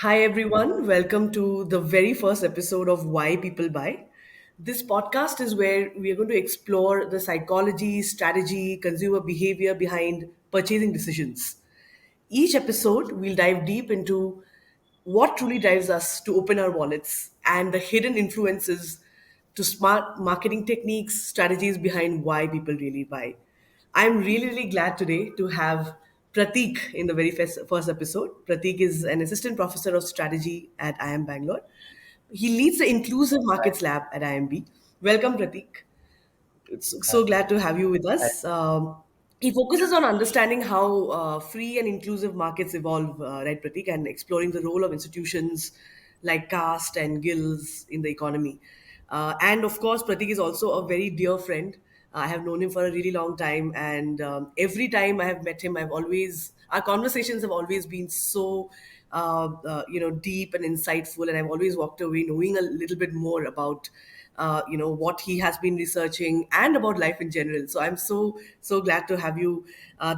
Hi, everyone. Welcome to the very first episode of Why People Buy. This podcast is where we are going to explore the psychology, strategy, consumer behavior behind purchasing decisions. Each episode, we'll dive deep into what truly drives us to open our wallets and the hidden influences to smart marketing techniques, strategies behind why people really buy. I'm really, really glad today to have Pratik in the very first episode. Pratik is an assistant professor of strategy at IIM Bangalore. He leads the Inclusive Hi. Markets Lab at IMB. Welcome, Pratik. It's so Hi. glad to have you with Hi. us. He focuses on understanding how free and inclusive markets evolve, right, Pratik, and exploring the role of institutions like caste and guilds in the economy. And of course, Pratik is also a very dear friend. I have known him for a really long time, and every time I have met him, our conversations have always been so deep and insightful, and I've always walked away knowing a little bit more about what he has been researching and about life in general. So I'm so glad to have you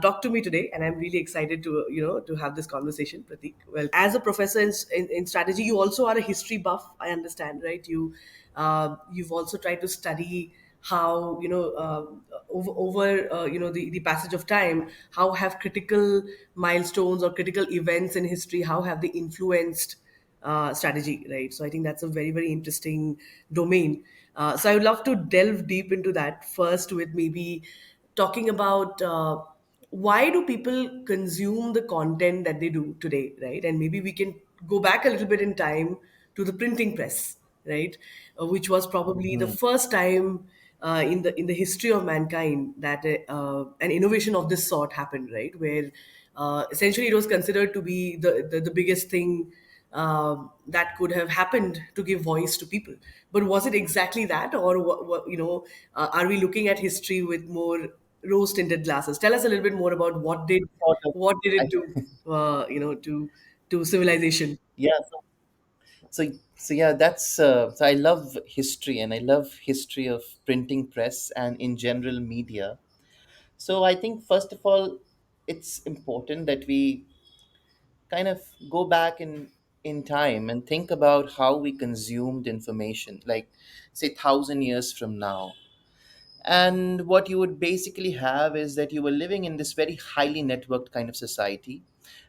talk to me today, and I'm really excited to have this conversation, Pratik. Well, as a professor in strategy, you also are a history buff, I understand, right? You've also tried to study how over the passage of time, how have critical milestones or critical events in history, how have they influenced strategy, right? So I think that's a very, very interesting domain. So I would love to delve deep into that first with maybe talking about why do people consume the content that they do today, right? And maybe we can go back a little bit in time to the printing press, right? Which was probably the Hmm. first time in the history of mankind that an innovation of this sort happened, right? Where essentially it was considered to be the biggest thing that could have happened to give voice to people. But was it exactly that, or are we looking at history with more rose-tinted glasses? Tell us a little bit more about Sort of. what did I, it do, to civilization. yeah. So yeah, so I love history and I love history of printing press and in general media. So I think first of all, it's important that we kind of go back in time and think about how we consumed information, like say 1,000 years from now. And what you would basically have is that you were living in this very highly networked kind of society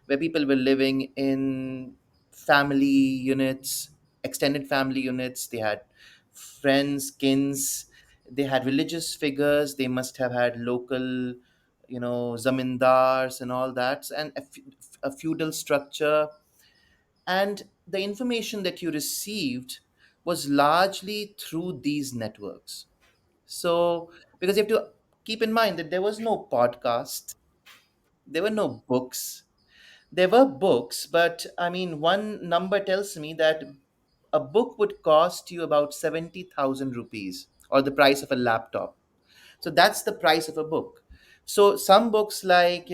where people were living in family units, extended family units. They had friends, kins, they had religious figures, they must have had local, zamindars and all that, and a feudal structure. And the information that you received was largely through these networks. So, because you have to keep in mind that there was no podcast, there were no books. There were books, but I mean, one number tells me that a book would cost you about 70,000 rupees or the price of a laptop. So that's the price of a book. So some books like,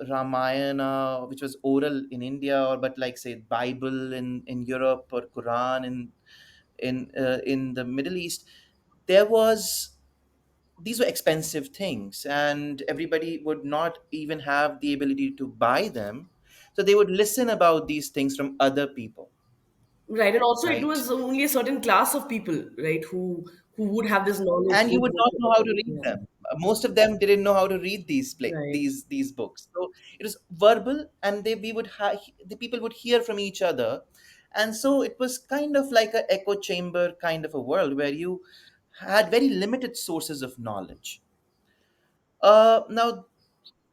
Ramayana, which was oral in India, or but like say Bible in Europe or Quran in the Middle East, there was these were expensive things and everybody would not even have the ability to buy them, so they would listen about these things from other people, Right, and also it right? was only a certain class of people, right, who would have this knowledge, And who you would not know how to read yeah, them. Most of them didn't know how to read right. these books, so it was verbal, and the people would hear from each other. And so it was kind of like an echo chamber kind of a world where you had very limited sources of knowledge. Now,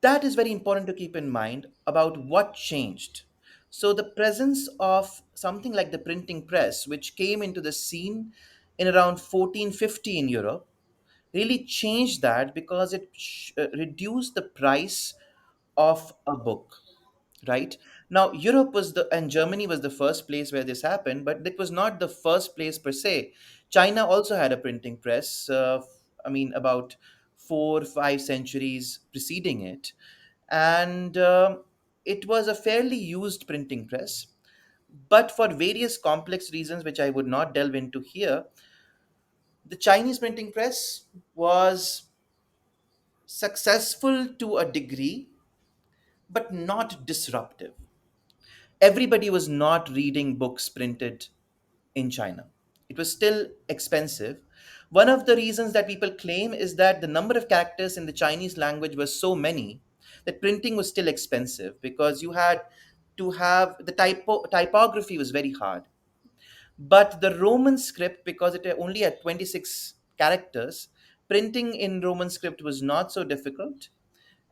that is very important to keep in mind about what changed. So, the presence of something like the printing press, which came into the scene in around 1450 in Europe, really changed that because it reduced the price of a book, right? Now Europe was the and Germany was the first place where this happened, but it was not the first place per se. China also had a printing press, I mean about 4 or 5 centuries preceding it. And it was a fairly used printing press, but for various complex reasons which I would not delve into here, the Chinese printing press was successful to a degree but not disruptive. Everybody was not reading books printed in China. It was still expensive. One of the reasons that people claim is that the number of characters in the Chinese language was so many that printing was still expensive, because you had to have the typography was very hard. But the Roman script, because it only had 26 characters, printing in Roman script was not so difficult.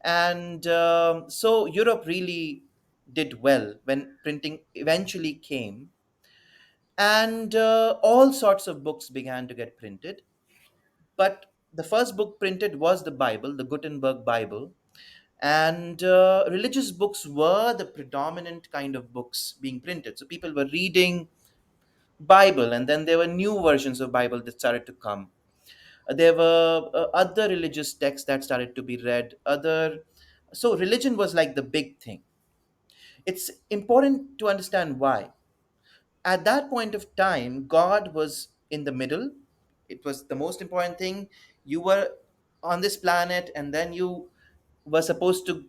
And so Europe really did well when printing eventually came, and all sorts of books began to get printed. But the first book printed was the Bible, the Gutenberg Bible, and religious books were the predominant kind of books being printed. So people were reading Bible, and then there were new versions of Bible that started to come. There were other religious texts that started to be read. So religion was like the big thing. It's important to understand why. At that point of time, God was in the middle. It was the most important thing. You were on this planet, and then you were supposed to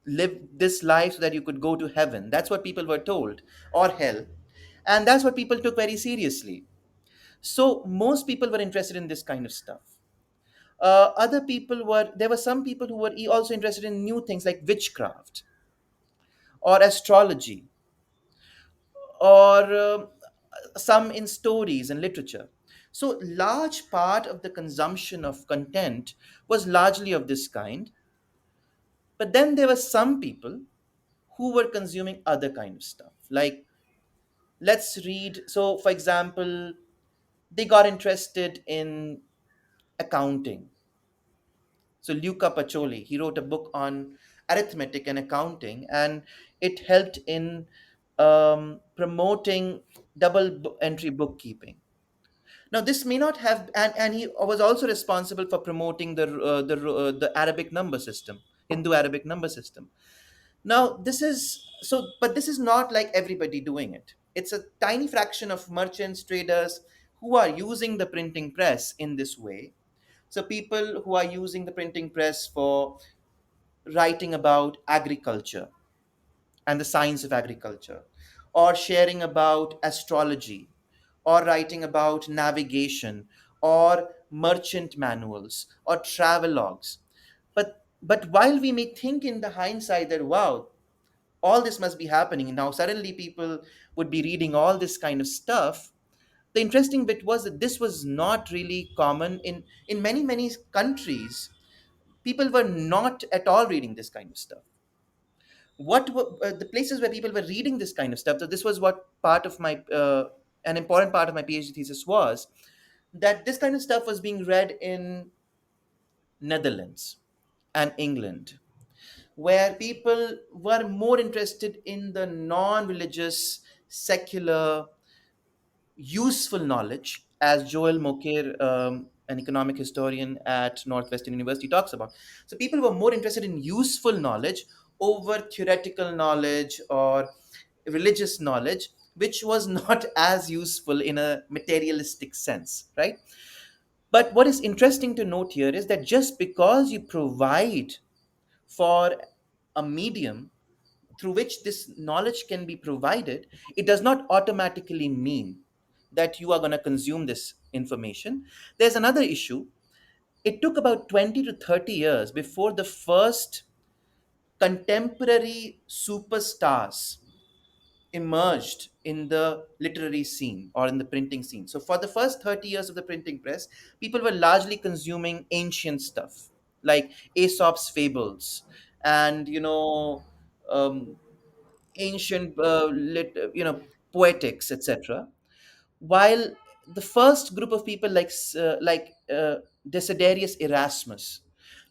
live this life so that you could go to heaven. That's what people were told, or hell. And that's what people took very seriously. So most people were interested in this kind of stuff. There were some people who were also interested in new things like witchcraft or astrology, or some in stories and literature. So large part of the consumption of content was largely of this kind. But then there were some people who were consuming other kind of stuff. Like, let's read. So, for example, they got interested in accounting. So Luca Pacioli, he wrote a book on arithmetic and accounting, and it helped in promoting entry bookkeeping. Now, this may not have, and he was also responsible for promoting the Arabic number system, Hindu Arabic number system. Now, but this is not like everybody doing it. It's a tiny fraction of merchants, traders who are using the printing press in this way. So, people who are using the printing press for writing about agriculture and the science of agriculture, or sharing about astrology, or writing about navigation, or merchant manuals, or travelogues. But while we may think in the hindsight that, wow, all this must be happening now, suddenly people would be reading all this kind of stuff. The interesting bit was that this was not really common in many countries. People were not at all reading this kind of stuff. What were the places where people were reading this kind of stuff? So this was what part of my an important part of my PhD thesis was, that this kind of stuff was being read in Netherlands and England, where people were more interested in the non-religious, secular, useful knowledge, as Joel Mokyr, an economic historian at Northwestern University, talks about. So people were more interested in useful knowledge over theoretical knowledge or religious knowledge, which was not as useful in a materialistic sense, right? But what is interesting to note here is that just because you provide for a medium through which this knowledge can be provided, it does not automatically mean that you are going to consume this information. There's another issue. It took about 20 to 30 years before the first contemporary superstars emerged in the literary scene or in the printing scene. So, for the first 30 years of the printing press, people were largely consuming ancient stuff like Aesop's fables and, um, ancient poetics, etc. While the first group of people like Desiderius Erasmus,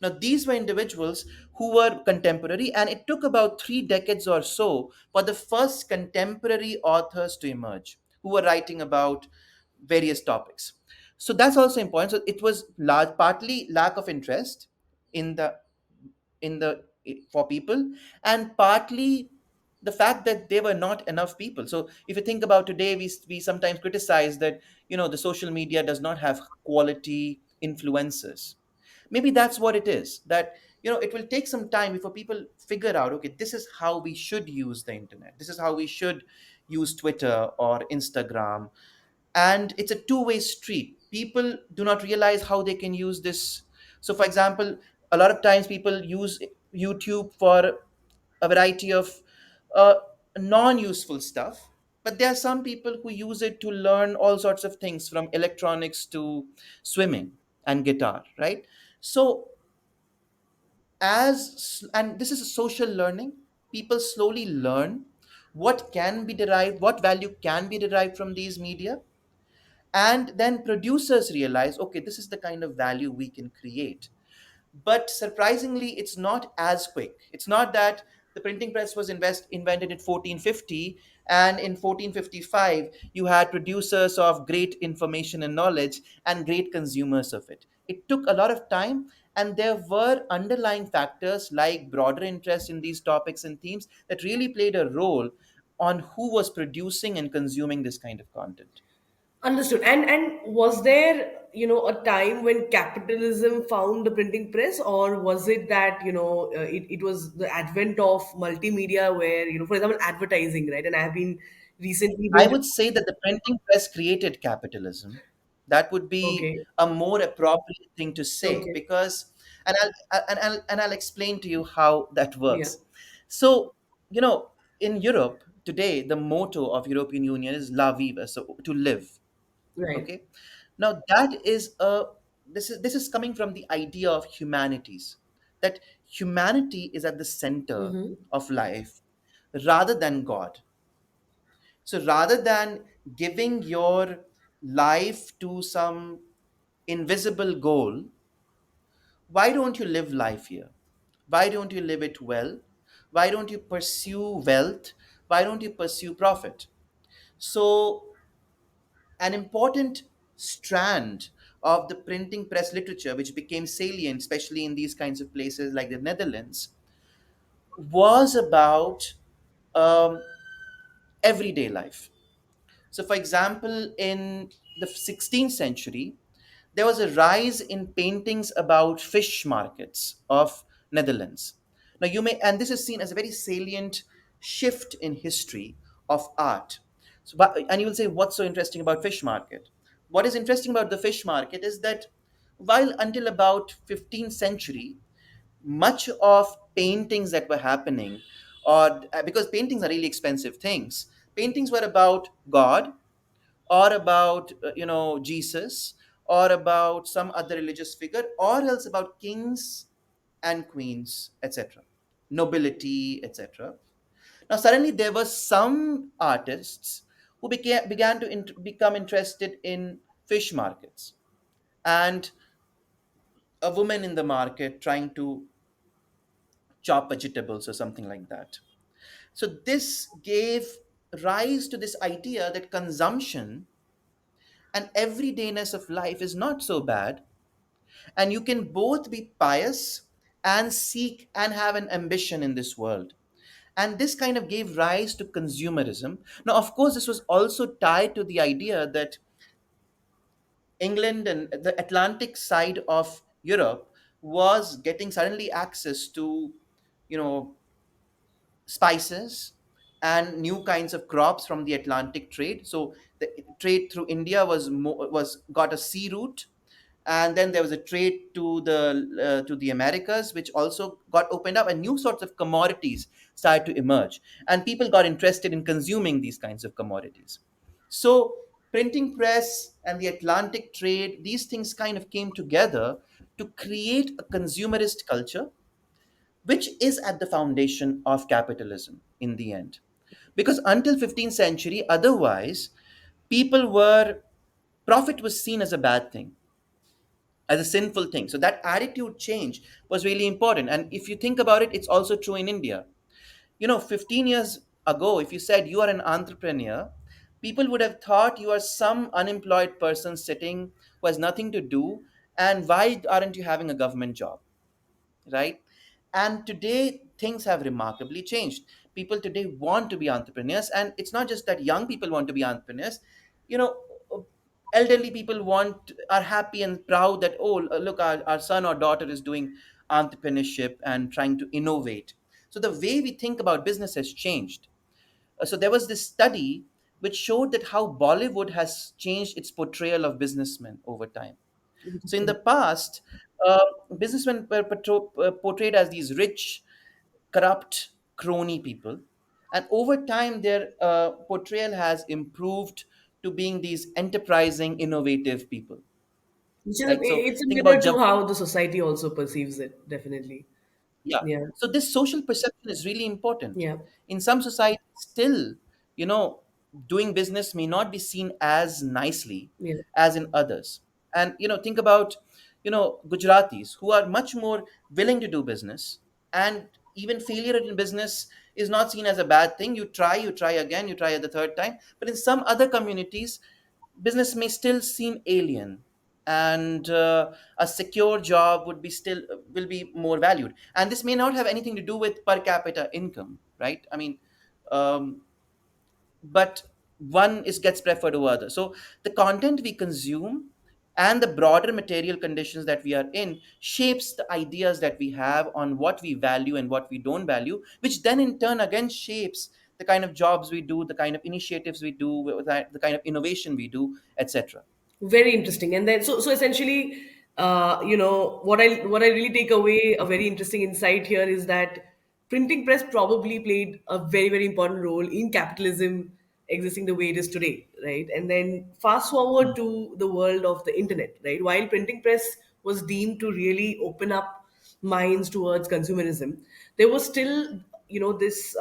now these were individuals who were contemporary, and it took about 3 decades or so for the first contemporary authors to emerge who were writing about various topics. So that's also important. So it was partly lack of interest in the for people, and partly the fact that there were not enough people. So if you think about today, we sometimes criticize that the social media does not have quality influencers. Maybe that's what it is, that it will take some time before people figure out, okay, this is how we should use the internet, this is how we should use Twitter or Instagram. And it's a two-way street. People do not realize how they can use this. So for example, a lot of times people use YouTube for a variety of uh, non-useful stuff, but there are some people who use it to learn all sorts of things, from electronics to swimming and guitar, right? So and this is a social learning. People slowly learn what value can be derived from these media, and then producers realize, okay, this is the kind of value we can create. But surprisingly, it's not as quick. It's not that the printing press was invented in 1450, and in 1455 you had producers of great information and knowledge and great consumers of it. It took a lot of time, and there were underlying factors like broader interest in these topics and themes that really played a role on who was producing and consuming this kind of content. Understood. And was there, a time when capitalism found the printing press, or was it that, it was the advent of multimedia where, for example, advertising, right? And I've been recently I been, would say that the printing press created capitalism. That would be okay, a more appropriate thing to say, okay, because, and I'll explain to you how that yeah, works. So, you know, in Europe today, the motto of European Union is "La Viva," so to live. right. Okay, now that is a this is coming from the idea of humanities, that humanity is at the center Mm-hmm. of life rather than God. So rather than giving your life to some invisible goal, why don't you live life here? Why don't you live it well? Why don't you pursue wealth? Why don't you pursue profit? So, an important strand of the printing press literature, which became salient, especially in these kinds of places like the Netherlands, was about um, everyday life. So, for example, in the 16th century, there was a rise in paintings about fish markets of Netherlands. Now, and this is seen as a very salient shift in history of art. And you will say, what's so interesting about fish market? What is interesting about the fish market is that while until about 15th century, much of paintings that were happening, or because paintings are really expensive things, paintings were about God, or about Jesus, or about some other religious figure, or else about kings and queens, etc., nobility, etc. Now suddenly there were some artists who began to become interested in fish markets, and a woman in the market trying to chop vegetables or something like that. So this gave rise to this idea that consumption and everydayness of life is not so bad, and you can both be pious and seek and have an ambition in this world. And this kind of gave rise to consumerism. Now of course this was also tied to the idea that England and the Atlantic side of Europe was getting suddenly access to, you know spices and new kinds of crops from the Atlantic trade. So the trade through India was got a sea route, and then there was a trade to the Americas, which also got opened up, and new sorts of commodities started to emerge, and people got interested in consuming these kinds of commodities. So printing press and the Atlantic trade, these things kind of came together to create a consumerist culture, which is at the foundation of capitalism in the end. Because until 15th century, otherwise, people were profit was seen as a bad thing, as a sinful thing. So that attitude change was really important. And if you think about it, it's also true in India. 15 years ago, if you said you are an entrepreneur, people would have thought you are some unemployed person sitting who has nothing to do. And why aren't you having a government job? Right? And today things have remarkably changed. People today want to be entrepreneurs, and it's not just that young people want to be entrepreneurs. You know, elderly people are happy and proud that, oh, look, our son or daughter is doing entrepreneurship and trying to innovate. So the way we think about business has changed. So there was this study which showed that how Bollywood has changed its portrayal of businessmen over time. So in the Interesting. past, uh, businessmen were portrayed as these rich, corrupt, crony people, and over time their portrayal has improved to being these enterprising, innovative people. Which is, Right. So it's a think mirror about to how the society also perceives it, definitely. Yeah. Yeah, So this social perception is really important. yeah, In some societies, still, you know, doing business may not be seen as nicely yeah. as in others. And think about, Gujaratis who are much more willing to do business, and even failure in business is not seen as a bad thing. You try again, you try at the third time. But in some other communities, business may still seem alien, and a secure job would be still will be more valued, and this may not have anything to do with per capita income, right? I mean, um, but one is gets preferred over other. So the content we consume and the broader material conditions that we are in shapes the ideas that we have on what we value and what we don't value, which then in turn again shapes the kind of jobs we do, the kind of initiatives we do, the kind of innovation we do, etc. Very interesting. And then, so essentially, what I really take away a very interesting insight here is that printing press probably played a very important role in capitalism existing the way it is today, right? And then fast forward to the world of the internet, right? While printing press was deemed to really open up minds towards consumerism, there was still, this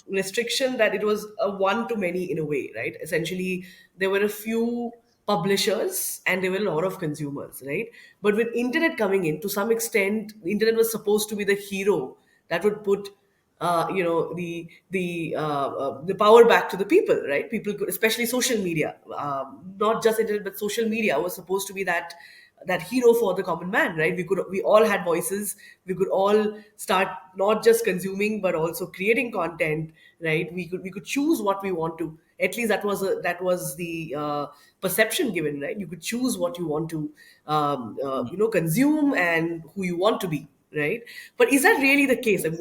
restriction that it was a one to many in a way, right? Essentially, there were a few publishers and there were a lot of consumers, right? But with internet coming in, to some extent, the internet was supposed to be the hero that would put the power back to the people, right? People could, especially social media, not just internet but social media was supposed to be that hero for the common man, right? We all had voices. We could all start not just consuming but also creating content, right? We could choose what we want to. At least that was the perception given, right? You could choose what you want to consume and who you want to be, right? But is that really the case? Like,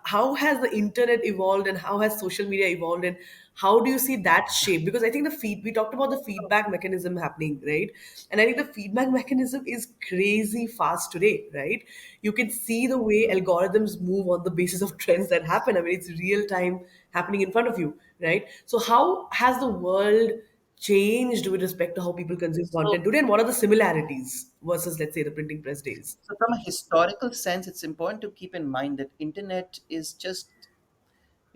how has the internet evolved and how has social media evolved, and how do you see that shape? Because I think we talked about the feedback mechanism happening, right? And I think the feedback mechanism is crazy fast today, right? You can see the way algorithms move on the basis of trends that happen. I mean, it's real time happening in front of you, right? So how has the world changed with respect to how people consume so content today, and what are the similarities versus, let's say, the printing press days? so from a historical sense, it's important to keep in mind that internet is just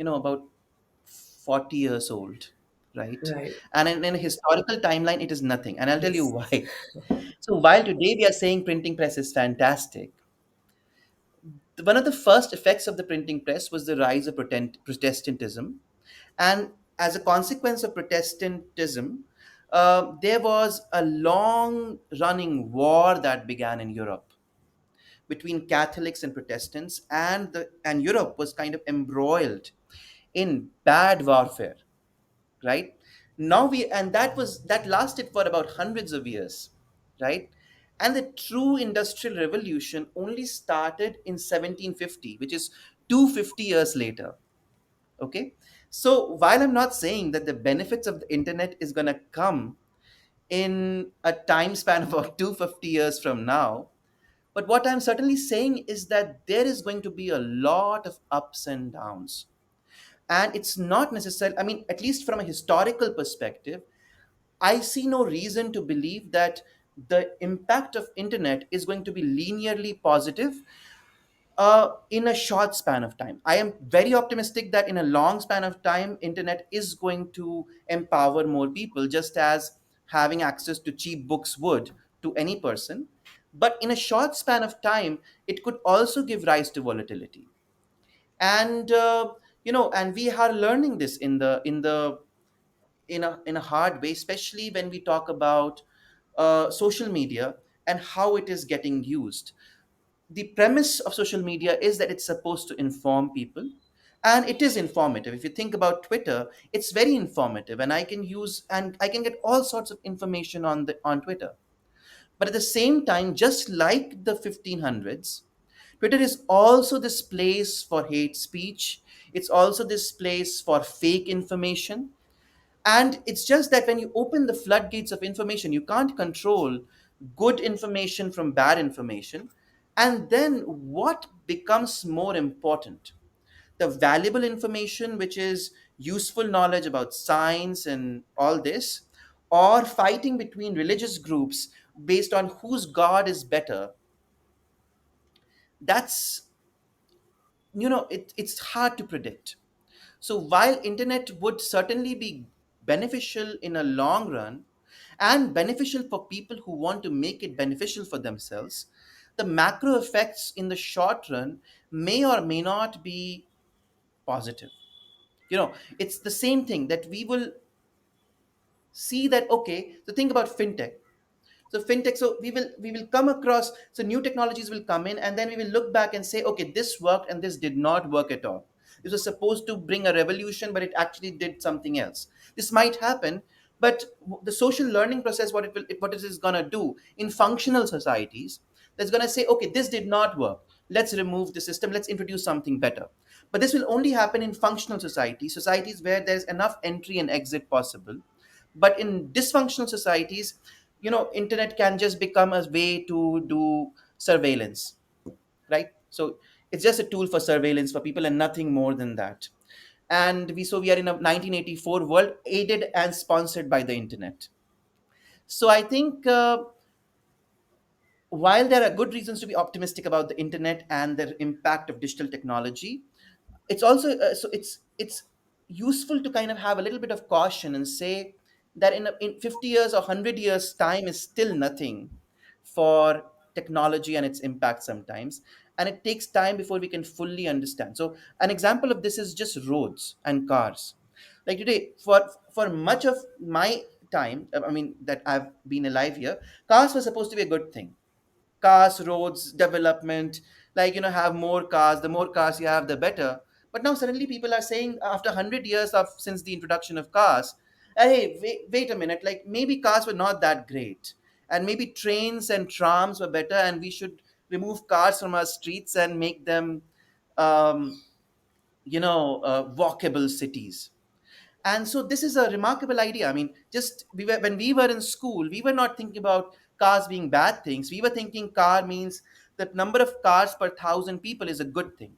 about 40 years old, right? Right. And in a historical timeline, it is nothing, and I'll tell you why. So while today we are saying printing press is fantastic, one of the first effects of the printing press was the rise of Protestantism. And as a consequence of Protestantism, there was a long running war that began in Europe between Catholics and Protestants, and Europe was kind of embroiled in bad warfare, right? Now we and that lasted for about hundreds of years, right? And the true industrial revolution only started in 1750, which is 250 years later. Okay. So while I'm not saying that the benefits of the internet is going to come in a time span of about 250 years from now, but what I'm certainly saying is that there is going to be a lot of ups and downs. And it's not necessary, I mean, at least from a historical perspective, I see no reason to believe that the impact of internet is going to be linearly positive in a short span of time. I am very optimistic that in a long span of time, internet is going to empower more people, just as having access to cheap books would to any person. But in a short span of time, it could also give rise to volatility. And and we are learning this in a hard way, especially when we talk about social media and how it is getting used. The premise of social media is that it's supposed to inform people, and it is informative. If you think about Twitter, it's very informative, and I can get all sorts of information on Twitter. But at the same time, just like the 1500s, Twitter is also this place for hate speech. It's also this place for fake information. And it's just that when you open the floodgates of information, you can't control good information from bad information. And then what becomes more important? The valuable information, which is useful knowledge about science and all this, or fighting between religious groups based on whose God is better? That's, it's hard to predict. So while internet would certainly be beneficial in a long run and beneficial for people who want to make it beneficial for themselves, the macro effects in the short run may or may not be positive. It's the same thing that we will see that, okay, so think about fintech. So we will come across, so new technologies will come in, and then we will look back and say, okay, this worked and this did not work at all. This was supposed to bring a revolution, but it actually did something else. This might happen, but the social learning process, what it is going to do in functional societies, that's going to say, okay, this did not work, let's remove the system, let's introduce something better. But this will only happen in functional societies where there's enough entry and exit possible. But in dysfunctional societies, internet can just become a way to do surveillance, right? So it's just a tool for surveillance for people and nothing more than that. And we are in a 1984 world, aided and sponsored by the internet. So I think, while there are good reasons to be optimistic about the internet and the impact of digital technology, it's also, it's useful to kind of have a little bit of caution and say that in 50 years or 100 years time is still nothing for technology and its impact sometimes, and it takes time before we can fully understand. So an example of this is just roads and cars. Like today, for much of my time, I mean, that I've been alive here, cars were supposed to be a good thing. Cars, roads, development, like, have more cars. The more cars you have, the better. But now suddenly people are saying, after 100 years of since the introduction of cars, hey, wait a minute, like maybe cars were not that great, and maybe trains and trams were better, and we should remove cars from our streets and make them, um, walkable cities. And so this is a remarkable idea. I mean, just when we were in school, we were not thinking about cars being bad things. We were thinking car means the number of cars per thousand people is a good thing.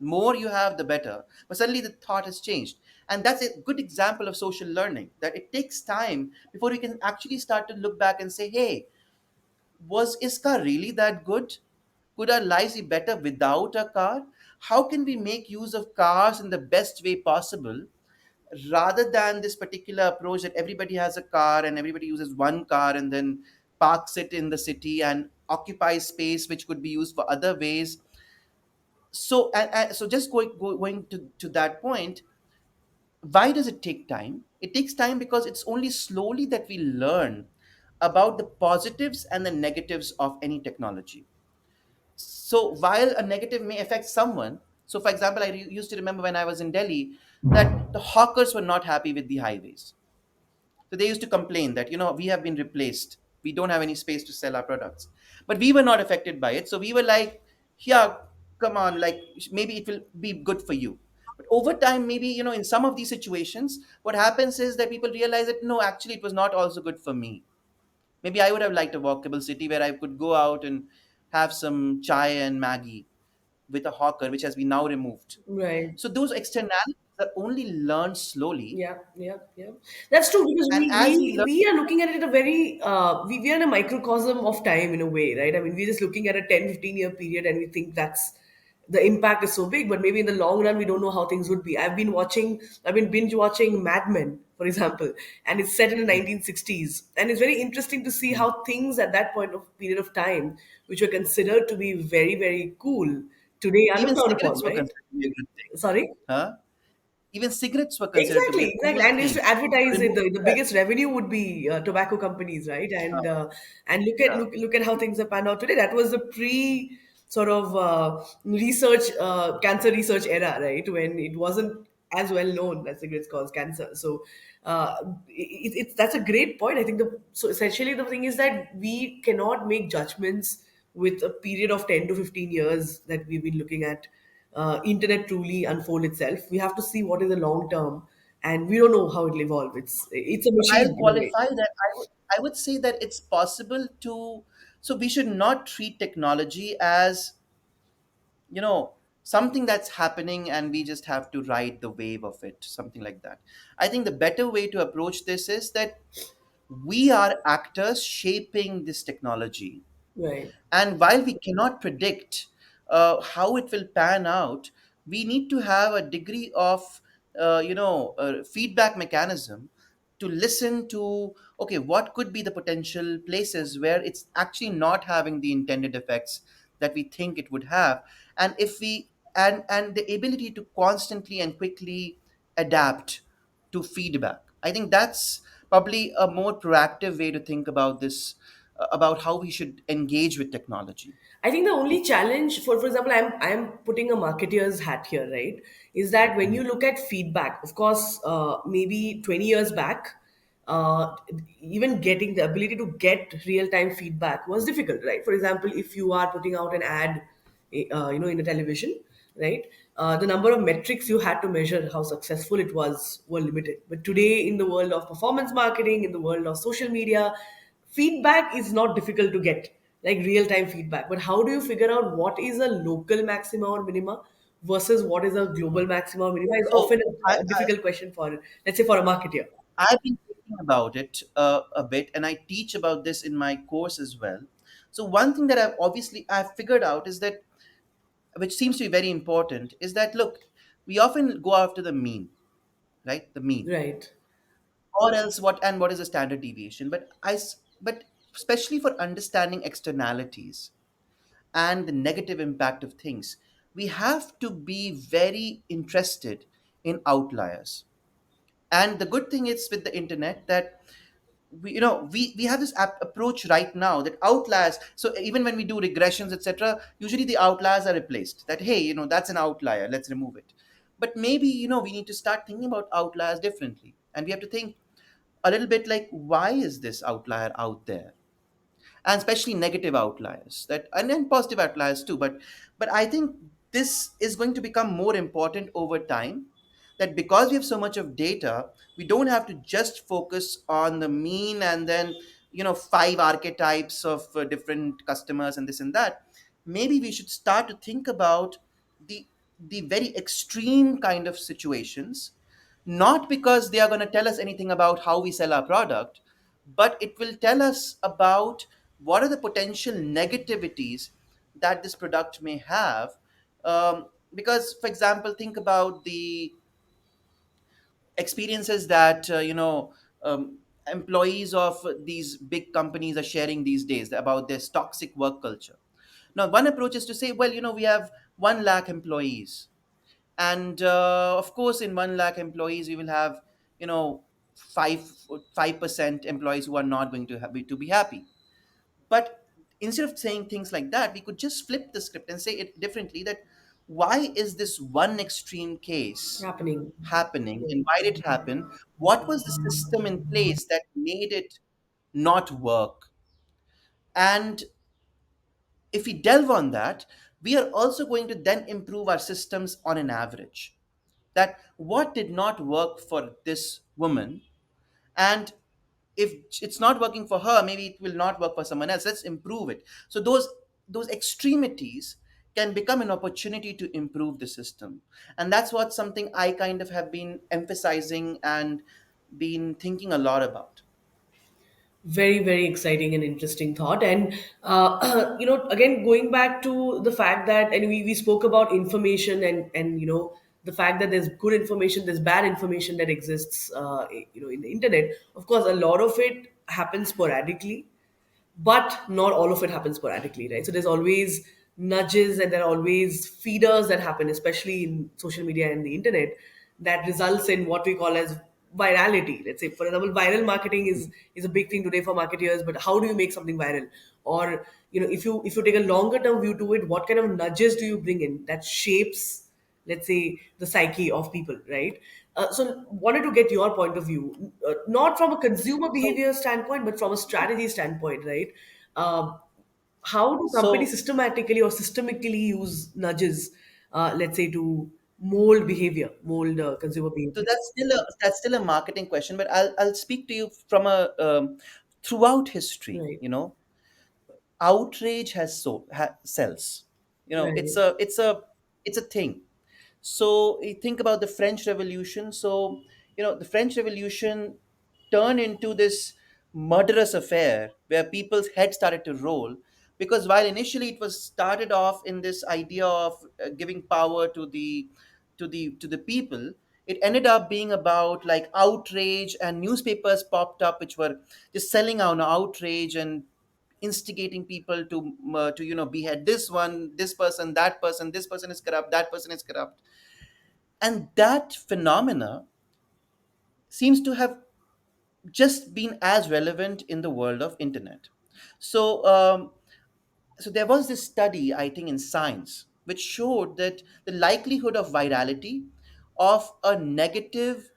More you have, the better. But suddenly the thought has changed. And that's a good example of social learning, that it takes time before we can actually start to look back and say, hey, was is car really that good? Could our lives be better without a car? How can we make use of cars in the best way possible, rather than this particular approach that everybody has a car and everybody uses one car and then parks it in the city and occupies space which could be used for other ways? So just going to that point, why does it take time? It takes time because it's only slowly that we learn about the positives and the negatives of any technology. So while a negative may affect someone, so for example, I used to remember when I was in Delhi that the hawkers were not happy with the highways. So they used to complain that, we have been replaced. We don't have any space to sell our products. But we were not affected by it. So we were like, yeah, come on, like maybe it will be good for you. But over time, maybe, in some of these situations, what happens is that people realize that no, actually, it was not also good for me. Maybe I would have liked a walkable city where I could go out and have some chai and Maggie with a hawker, which has been now removed. Right. So those externalities are only learned slowly. Yeah, yeah, yeah. That's true because And we as we we learn, we are looking at it at a very we are in a microcosm of time in a way, right? I mean, we're just looking at a 10-15 year period and we think that's the impact is so big, but maybe in the long run we don't know how things would be. I've been binge watching Mad Men, for example, and it's set in the 1960s. And it's very interesting to see how things at that point of period of time, which were considered to be very, very cool, today are even looked down upon, cigarettes were right? considered to be a good thing. Sorry? Huh? Even cigarettes were considered to be a Exactly, exactly. cool And they used thing. to advertise it. Remove The biggest revenue would be tobacco companies, right? And yeah. look at how things have panned out today. That was the pre sort of research cancer research era, right? When it wasn't as well known that cigarettes cause cancer. So that's a great point. I think so essentially the thing is that we cannot make judgments with a period of 10 to 15 years that we've been looking at internet truly unfold itself. We have to see what is the long term, and we don't know how it'll evolve. It's a I'll machine in a way. qualify that. I would say that it's possible to. So we should not treat technology as, you know, something that's happening and we just have to ride the wave of it, something like that. I think the better way to approach this is that we are actors shaping this technology. Right. And while we cannot predict how it will pan out, we need to have a degree of, feedback mechanism to listen to, okay, what could be the potential places where it's actually not having the intended effects that we think it would have. And if we, and the ability to constantly and quickly adapt to feedback. I think that's probably a more proactive way to think about this, about how we should engage with technology. I think the only challenge, for example, I'm putting a marketeer's hat here, right? Is that when you Mhm. look at feedback, of course, maybe 20 years back, uh, even getting the ability to get real time feedback was difficult, right? For example, if you are putting out an ad, in the television, right? The number of metrics you had to measure how successful it was were limited. But today, in the world of performance marketing, in the world of social media, feedback is not difficult to get, like real time feedback. But how do you figure out what is a local maxima or minima versus what is a global maxima or minima is So often a I, difficult question for, let's say, for a marketer. I've been thinking about it a bit, and I teach about this in my course as well. So one thing that I've figured out is that, which seems to be very important, is that look, we often go after the mean, right? The mean, Right. or else what is the standard deviation? But especially for understanding externalities and the negative impact of things, we have to be very interested in outliers. And the good thing is with the internet that we have this approach right now that outliers, so even when we do regressions, etc., usually the outliers are replaced, that hey, that's an outlier, let's remove it. But maybe we need to start thinking about outliers differently, and we have to think a little bit like, why is this outlier out there? And especially negative outliers, that, and then positive outliers too. But I think this is going to become more important over time, that because we have so much of data, we don't have to just focus on the mean and then five archetypes of different customers and this and that. Maybe we should start to think about the the very extreme kind of situations, not because they are going to tell us anything about how we sell our product, but it will tell us about what are the potential negativities that this product may have. Because, for example, think about the experiences that employees of these big companies are sharing these days about this toxic work culture. Now, one approach is to say, well, we have 1 lakh employees, and of course in 1 lakh employees we will have, you know 5% employees who are not going to be happy. But instead of saying things like that, we could just flip the script and say it differently, that why is this one extreme case Happening. happening, and why did it happen? What was the system in place that made it not work? And if we delve on that, we are also going to then improve our systems on an average, that what did not work for this woman, and if it's not working for her, maybe it will not work for someone else, let's improve it. So those extremities can become an opportunity to improve the system. And that's what something I kind of have been emphasizing and been thinking a lot about. Very, very exciting and interesting thought. And, again, going back to the fact that, and we spoke about information and, the fact that there's good information, there's bad information that exists, in the internet. Of course, a lot of it happens sporadically, but not all of it happens sporadically, right? So there's always nudges and there are always feeders that happen, especially in social media and the internet, that results in what we call as virality. Let's say, for example, viral marketing is a big thing today for marketers. But how do you make something viral? Or, if you take a longer term view to it, what kind of nudges do you bring in that shapes, let's say, the psyche of people, right? So wanted to get your point of view, not from a consumer So behavior standpoint, but from a strategy standpoint, right? Um How do companies So systematically or systemically use nudges, let's say, to mold behavior, mold consumer so behavior? that's still a marketing question, but I'll speak to you from a throughout history. Right, Outrage sells. right, It's a thing. So you think about the French Revolution. So the French Revolution turned into this murderous affair where people's heads started to roll, because while initially it was started off in this idea of giving power to the people, it ended up being about like outrage, and newspapers popped up which were just selling on outrage and instigating people to behead this one, this person, that person, this person is corrupt, that person is corrupt. And that phenomena seems to have just been as relevant in the world of internet. So um, so there was this study, I think, in Science, which showed that the likelihood of virality of a negative,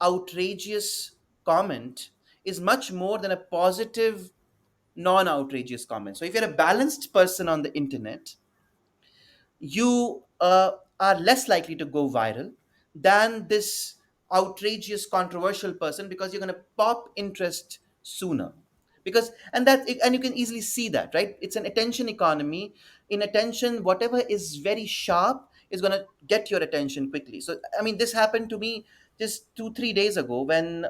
outrageous comment is much more than a positive, non-outrageous comment. So if you're a balanced person on the internet, you are less likely to go viral than this outrageous, controversial person, because you're going to pop interest sooner. And you can easily see that, right? It's an attention economy. In attention, whatever is very sharp is going to get your attention quickly. So I mean, this happened to me just 2 3 days ago when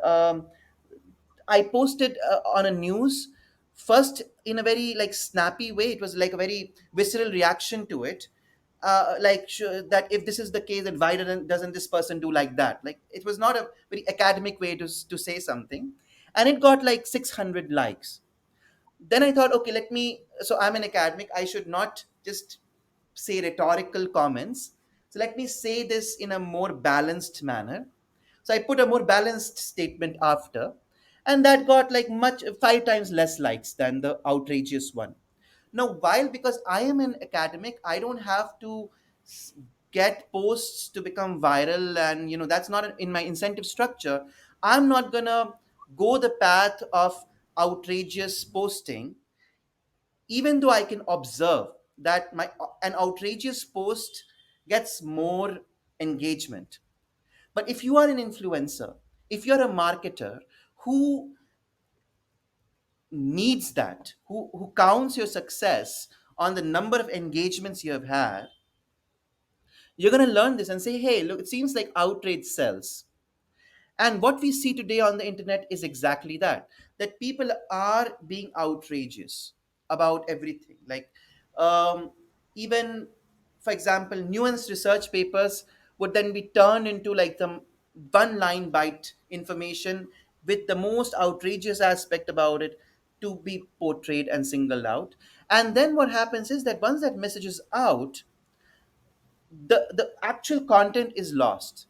I posted on a news, first in a very like snappy way. It was like a very visceral reaction to it. Like sure, that if this is the case, that why doesn't this person do like that? Like it was not a very academic way to say something, and it got like 600 likes. Then I thought, okay, so I'm an academic, I should not just say rhetorical comments. So let me say this in a more balanced manner. So I put a more balanced statement after, and that got like much 5 times less likes than the outrageous one. Now, while because I am an academic, I don't have to s- get posts to become viral, and that's not in my incentive structure. I'm not gonna go the path of outrageous posting, even though I can observe that my an outrageous post gets more engagement. But if you are an influencer, if you're a marketer who needs that, who counts your success on the number of engagements you have had, you're going to learn this and say, hey, look, it seems like outrage sells. And what we see today on the internet is exactly that people are being outrageous about everything. Like, even, for example, nuanced research papers would then be turned into like the one line bite information with the most outrageous aspect about it to be portrayed and singled out. And then what happens is that once that message is out, the actual content is lost,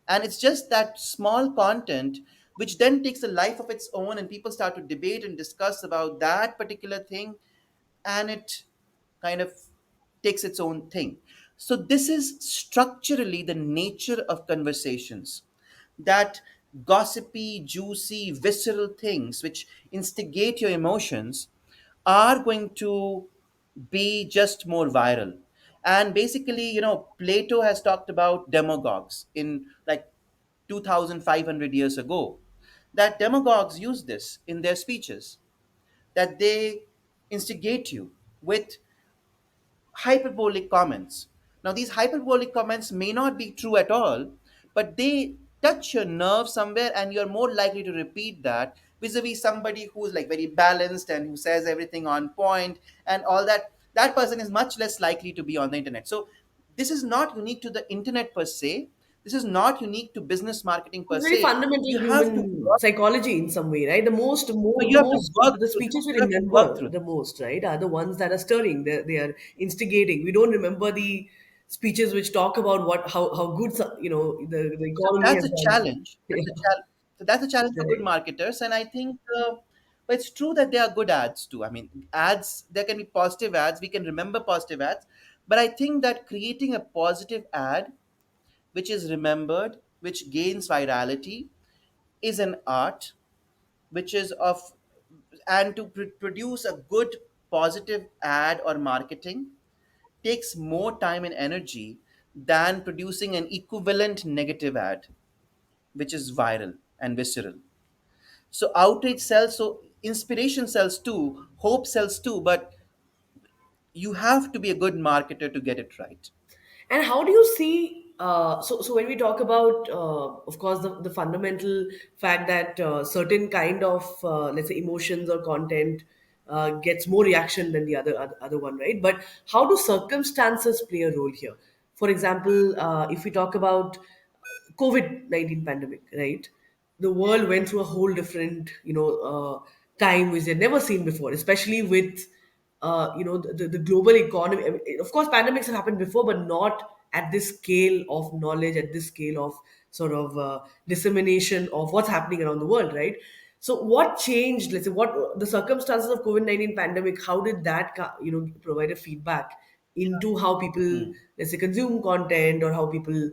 and it's just that small content which then takes a life of its own, and people start to debate and discuss about that particular thing, and it kind of takes its own thing. So this is structurally the nature of conversations, that gossipy, juicy, visceral things which instigate your emotions are going to be just more viral. And basically, Plato has talked about demagogues in like 2500 years ago, that demagogues use this in their speeches, that they instigate you with hyperbolic comments. Now, these hyperbolic comments may not be true at all, but they touch your nerve somewhere, and you're more likely to repeat that vis-a-vis somebody who's like very balanced and who says everything on point and all that. That person is much less likely to be on the internet. So, this is not unique to the internet per se. This is not unique to business marketing per It's very se. fundamental You have to human work. psychology in some way, right? So The you have to most, work the through. speeches we You have to work remember through. the most, right, are the ones that are stirring. They are instigating. We don't remember the speeches which talk about how good, the So economy that's has a done. challenge. Yeah, So that's a challenge for good right. marketers, and I think. But it's true that there are good ads too. I mean, ads, there can be positive ads. We can remember positive ads, but I think that creating a positive ad which is remembered, which gains virality, is an art, which is of, and to produce a good positive ad or marketing takes more time and energy than producing an equivalent negative ad, which is viral and visceral. So outrage sells, so inspiration sells too, hope sells too, but you have to be a good marketer to get it right. And how do you see? So when we talk about, of course, the fundamental fact that certain kind of, let's say, emotions or content gets more reaction than the other one, right? But how do circumstances play a role here? For example, if we talk about COVID-19 pandemic, right? The world went through a whole different, time which they'd never seen before, especially with, the global economy. I mean, of course, pandemics have happened before, but not at this scale of knowledge, at this scale of sort of dissemination of what's happening around the world, right? So, what changed? Let's say, what the circumstances of COVID-19 pandemic? How did that, provide a feedback into how people, Hmm. let's say, consume content, or how people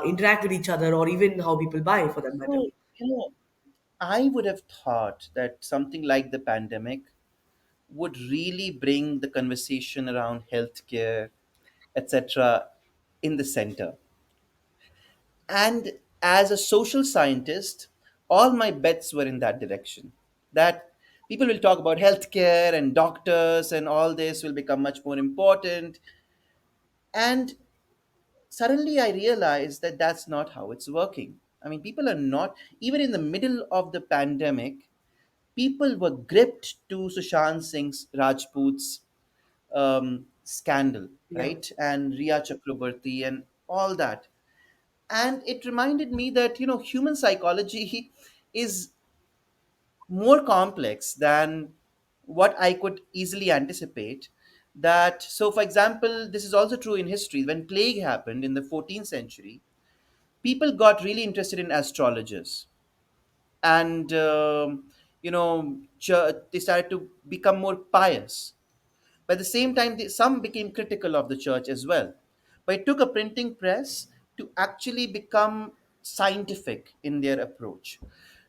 interact with each other, or even how people buy, for that matter? So, I would have thought that something like the pandemic would really bring the conversation around healthcare, etc., in the center. And as a social scientist, all my bets were in that direction. That people will talk about healthcare and doctors and all this will become much more important. And suddenly I realized that that's not how it's working. I mean, people are not, even in the middle of the pandemic, people were gripped to Sushant Singh's Rajput's scandal, Yeah. right? And Ria Chakraborty and all that. And it reminded me that, human psychology is more complex than what I could easily anticipate. That, so for example, this is also true in history. When plague happened in the 14th century, people got really interested in astrologers, and they started to become more pious. But at the same time, some became critical of the church as well. But it took a printing press to actually become scientific in their approach.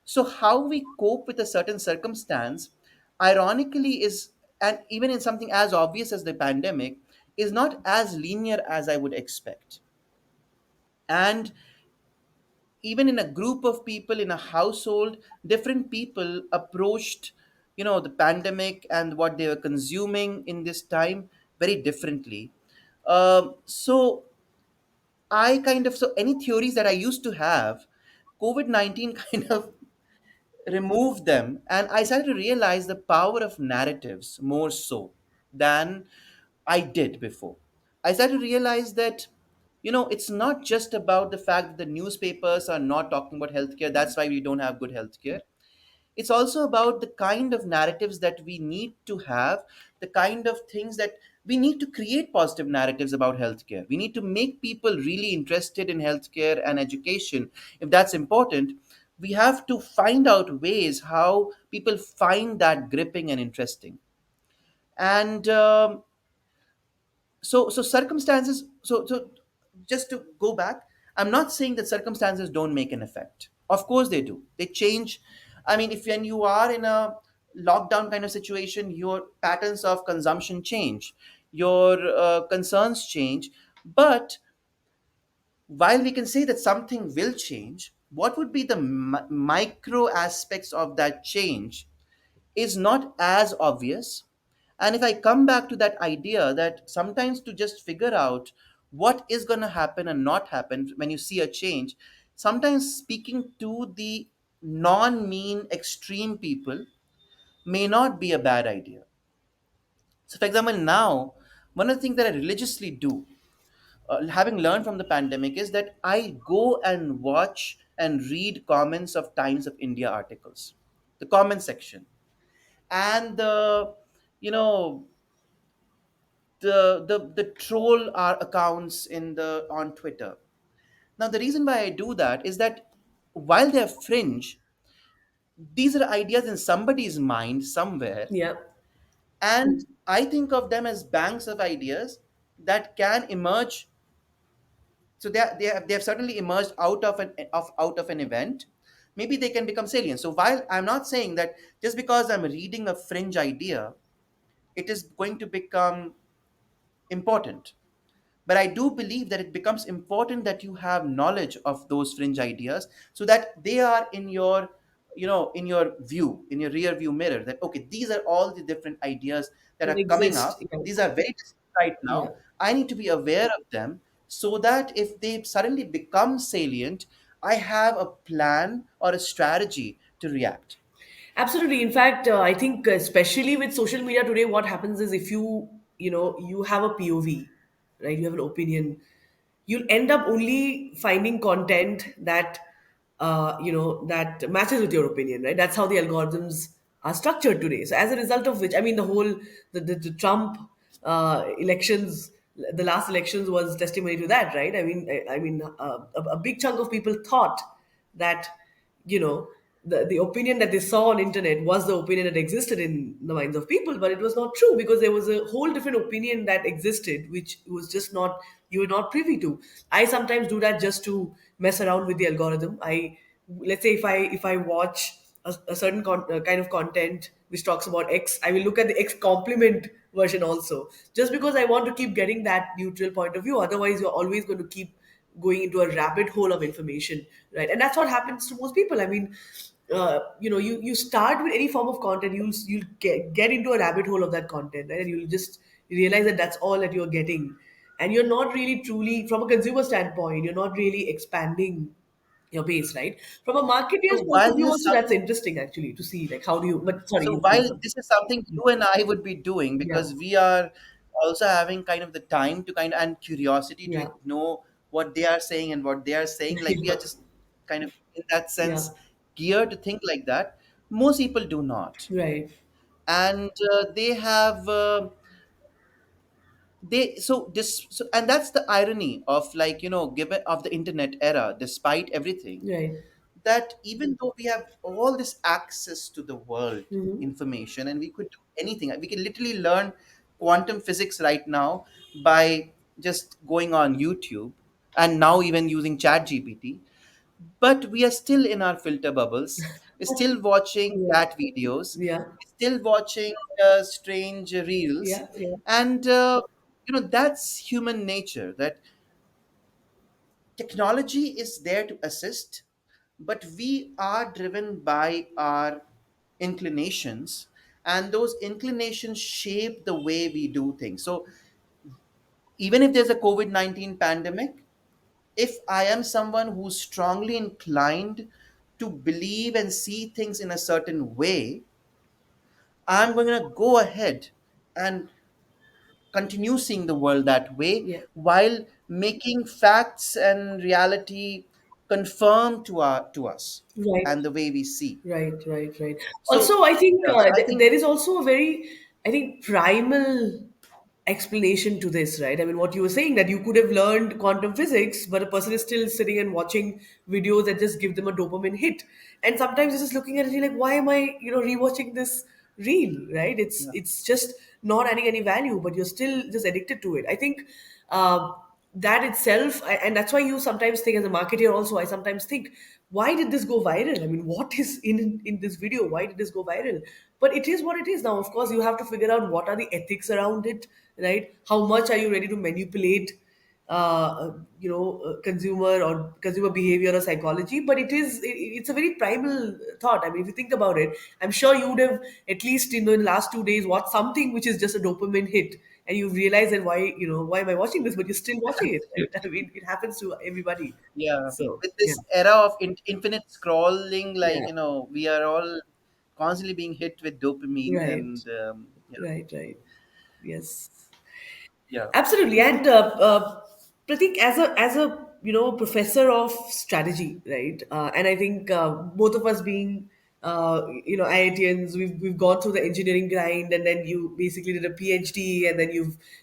So, how we cope with a certain circumstance, ironically, is, and even in something as obvious as the pandemic, is not as linear as I would expect. And even in a group of people in a household, different people approached the pandemic and what they were consuming in this time very differently. So I kind of, so any theories that I used to have, COVID-19 kind of removed them, and I started to realize the power of narratives more so than I did before. I started to realize that, it's not just about the fact that the newspapers are not talking about healthcare, that's why we don't have good healthcare. It's also about the kind of narratives that we need to have, the kind of things that we need to create positive narratives about healthcare. We need to make people really interested in healthcare and education. If that's important, we have to find out ways how people find that gripping and interesting. And so circumstances, so just to go back, I'm not saying that circumstances don't make an effect. Of course they do, they change. I mean, if when you are in a lockdown kind of situation, your patterns of consumption change, your concerns change. But while we can say that something will change, what would be the micro aspects of that change is not as obvious. And if I come back to that idea that sometimes to just figure out what is going to happen and not happen when you see a change, sometimes speaking to the non mean extreme people may not be a bad idea. So, for example, now, one of the things that I religiously do, having learned from the pandemic, is that I go and watch and read comments of Times of India articles, the comment section, and the you know the troll accounts in the on Twitter. Now, the reason why I do that is that while they're fringe, these are ideas in somebody's mind somewhere, Yeah. and I think of them as banks of ideas that can emerge. So they have certainly emerged out of an event. Maybe they can become salient. So while I'm not saying that just because I'm reading a fringe idea, it is going to become important. But I do believe that it becomes important that you have knowledge of those fringe ideas, so that they are in your, in your view, in your rear view mirror, that okay, these are all the different ideas that That are coming exist. up. Yeah. These are very distinct right Yeah. now. I need to be aware of them, so that if they suddenly become salient, I have a plan or a strategy to react. Absolutely. In fact, I think especially with social media today, what happens is if you have a POV, right? You have an opinion. You'll end up only finding content that matches with your opinion, right? That's how the algorithms are structured today. So as a result of which, I mean, the Trump elections, the last elections was testimony to that, right? A big chunk of people thought that you know the opinion that they saw on internet was the opinion that existed in the minds of people, but it was not true because there was a whole different opinion that existed which was just not, you were not privy to. I sometimes do that just to mess around with the algorithm. Let's say if I watch a certain kind of content which talks about X, I will look at the X complement version also, just because I want to keep getting that neutral point of view. Otherwise you're always going to keep going into a rabbit hole of information, right? And that's what happens to most people. I mean, you start with any form of content, you'll get into a rabbit hole of that content, right? And you'll just realize that that's all that you're getting, and you're not really truly, from a consumer standpoint, you're not really expanding your base, right? From a marketer's So point of while view, this is also some, that's interesting actually to see like how do you. But sorry, so you say while something. this is something you and I would be doing, Yeah, because we are also having kind of the time to kind of, and curiosity to yeah, know what they are saying and what they are saying, like we are just kind of in that yeah, sense geared to think like that. Most people do not, right, and they have they so this so, and that's the irony of, like, given of the internet era, despite everything, right. that even though we have all this access to the world Hmm. information, and we could do anything, we can literally learn quantum physics right now by just going on YouTube, and now even using chat gpt, but we are still in our filter bubbles. We're still watching Yeah, cat videos, yeah, we're still watching strange reels, yeah, yeah. and that's human nature, that technology is there to assist, but we are driven by our inclinations, and those inclinations shape the way we do things. So even if there's a COVID-19 pandemic, if I am someone who's strongly inclined to believe and see things in a certain way, I'm going to go ahead and continue seeing the world that way, Yeah. while making facts and reality conform to us Right. and the way we see. Right, right, right. So Also, I think yeah, so I think there is also a very, I think, primal explanation to this, right? I mean, what you were saying that you could have learned quantum physics, but a person is still sitting and watching videos that just give them a dopamine hit. And sometimes you're just looking at it, you're like, why am I, rewatching this reel, right? It's yeah. it's just not adding any value, but you're still just addicted to it. I think uh, that itself, and that's why you sometimes think, as a marketer also, I sometimes think, why did this go viral? I mean, what is in this video? Why did this go viral? But it is what it is. Now, of course, you have to figure out what are the ethics around it, right? How much are you ready to manipulate consumer or consumer behavior or psychology? But it's a very primal thought. I mean, if you think about it, I'm sure you would have, at least in the last 2 days, watched something which is just a dopamine hit, and you realize that why am I watching this? But you're still watching it, right? I mean, it happens to everybody. Yeah, So with yeah, this era of infinite scrolling, like, yeah, we are all constantly being hit with dopamine, right, and right, right. Yes. yeah. Absolutely, and Pratik, as a professor of strategy, right? And I think both of us being IITians, we've gone through the engineering grind, and then you basically did a PhD, and then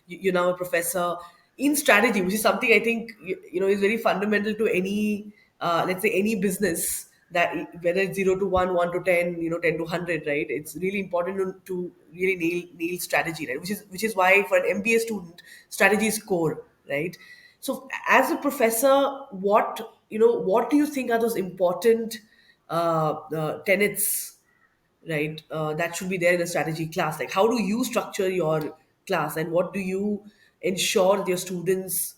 you're now a professor in strategy, which is something I think is very fundamental to any let's say any business, that whether it's 0 to 1, 1 to 10, 10 to 100, right? It's really important to really nail strategy, right? Which is why for an MBA student, strategy is core, right? So as a professor, what do you think are those important tenets right? That should be there in the strategy class. Like, how do you structure your class, and what do you ensure that your students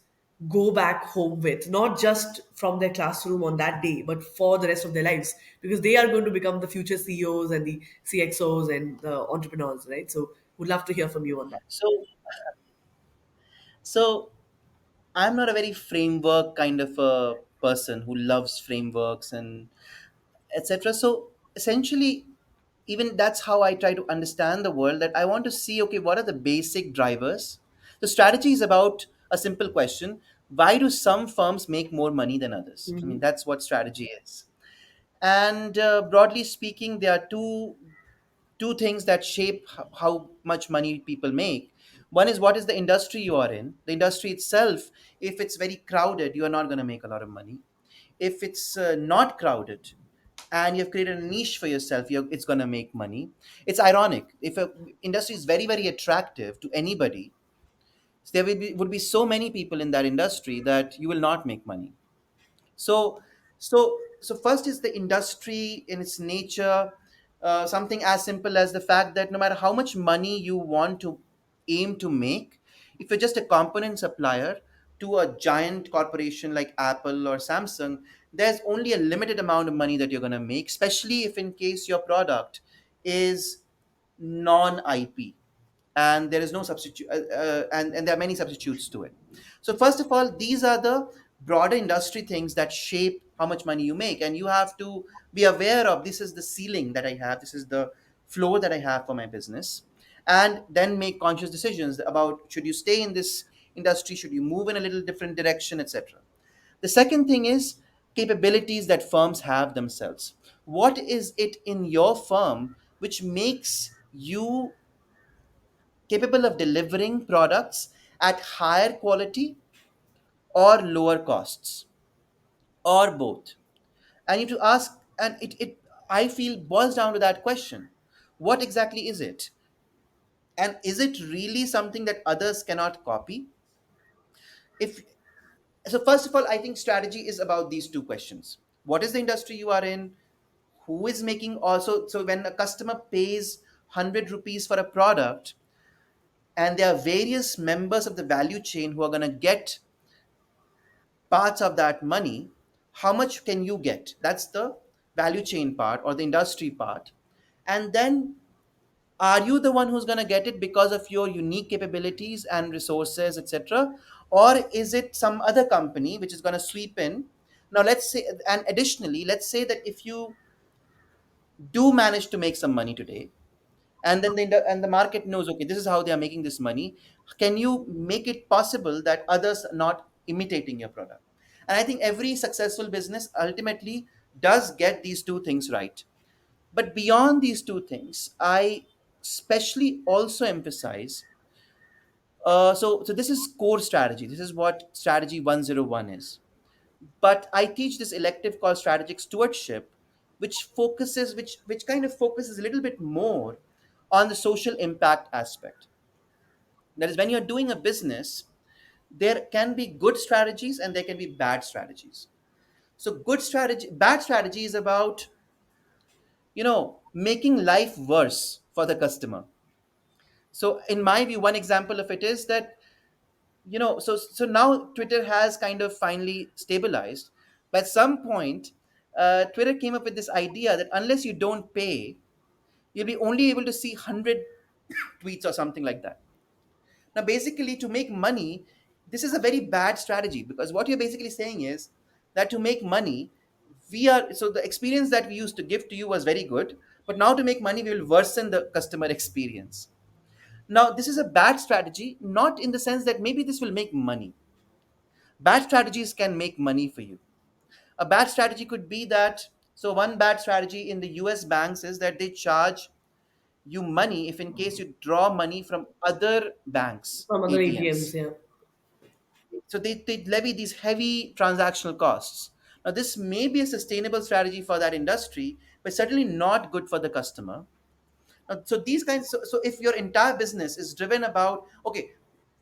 go back home with, not just from their classroom on that day, but for the rest of their lives, because they are going to become the future CEOs and the CXOs and the entrepreneurs, right? So, would love to hear from you on that. So so I'm not a very framework kind of a person who loves frameworks and etc. So essentially, even that's how I try to understand the world. That I want to see, okay, what are the basic drivers? The strategy is about a simple question: why do some firms make more money than others? I mean, that's what strategy is. And broadly speaking, there are two things that shape how much money people make. One is what is the industry you are in. The industry itself, if it's very crowded, you are not going to make a lot of money. If it's not crowded and you've created a niche for yourself, it's going to make money. It's ironic, if a industry is very very attractive to anybody, there would be so many people in that industry that you will not make money. So so so first is the industry in its nature. Something as simple as the fact that no matter how much money you want to aim to make, if you're just a component supplier to a giant corporation like Apple or Samsung, there's only a limited amount of money that you're going to make, especially if in case your product is non IP and there is no substitute, and there are many substitutes to it. So first of all, these are the broader industry things that shape how much money you make, and you have to be aware of, this is the ceiling that I have, this is the floor that I have for my business, and then make conscious decisions about, should you stay in this industry, should you move in a little different direction, etc. The second thing is capabilities that firms have themselves. What is it in your firm which makes you capable of delivering products at higher quality or lower costs, or both? I need to ask, and it I feel boils down to that question: what exactly is it, and is it really something that others cannot copy? If so, first of all, I think strategy is about these two questions: what is the industry you are in, who is making, also, so when a customer pays 100 rupees for a product, and there are various members of the value chain who are going to get parts of that money, how much can you get? That's the value chain part or the industry part. And then, are you the one who's going to get it because of your unique capabilities and resources, etc., or is it some other company which is going to sweep in? Now let's say, and additionally, let's say that if you do manage to make some money today, and then the market knows, okay, this is how they are making this money, can you make it possible that others are not imitating your product? And I think every successful business ultimately does get these two things right. But beyond these two things, I especially also emphasize, so this is core strategy, this is what strategy 101 is. But I teach this elective called strategic stewardship, which kind of focuses a little bit more on the social impact aspect. That is, when you're doing a business, there can be good strategies and there can be bad strategies. So bad strategy is about, making life worse for the customer. So in my view, one example of it is that, so now Twitter has kind of finally stabilized. But at some point, Twitter came up with this idea that unless you don't pay, you'll be only able to see 100 tweets or something like that. Now, basically, to make money, this is a very bad strategy, because what you're basically saying is that to make money, so the experience that we used to give to you was very good, but now to make money, we will worsen the customer experience. Now, this is a bad strategy, not in the sense that maybe this will make money. Bad strategies can make money for you. A bad strategy could be that, so one bad strategy in the US banks is that they charge you money if in case you draw money from other banks From other ATMs, ATMs. yeah. So they levy these heavy transactional costs. Now, this may be a sustainable strategy for that industry, but certainly not good for the customer. So these kinds, so if your entire business is driven about, okay,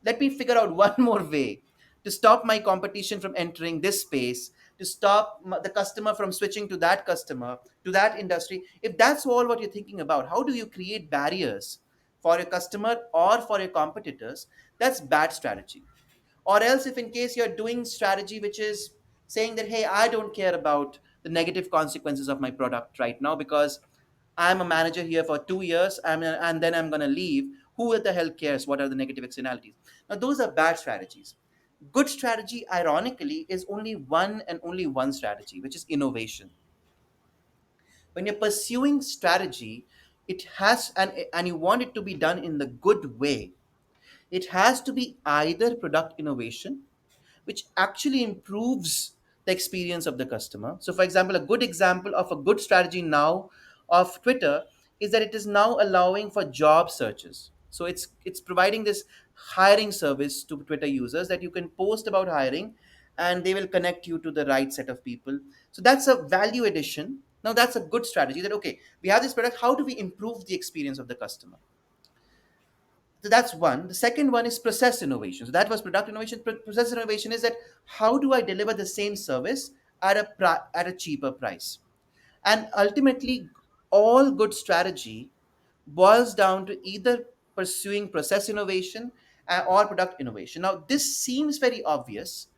let me figure out one more way to stop my competition from entering this space, to stop the customer from switching to that customer, to that industry, if that's all what you're thinking about, how do you create barriers for your customer or for your competitors? That's bad strategy. Or else, if in case you're doing strategy which is saying that, hey, I don't care about the negative consequences of my product right now because I'm a manager here for 2 years, and then I'm going to leave. Who the hell cares what are the negative externalities? Now those are bad strategies. Good strategy, ironically, is only one and only one strategy, which is innovation. When you're pursuing strategy, it has, and you want it to be done in the good way, it has to be either product innovation, which actually improves the experience of the customer. So, for example, a good example of a good strategy now of Twitter is that it is now allowing for job searches. So it's providing this hiring service to Twitter users that you can post about hiring, and they will connect you to the right set of people. So that's a value addition. Now that's a good strategy. That, okay, we have this product. How do we improve the experience of the customer? So that's one. The second one is process innovation. So that was product innovation. Process innovation is that how do I deliver the same service at at a cheaper price? And ultimately, all good strategy boils down to either pursuing process innovation or product innovation. Now, this seems very obvious.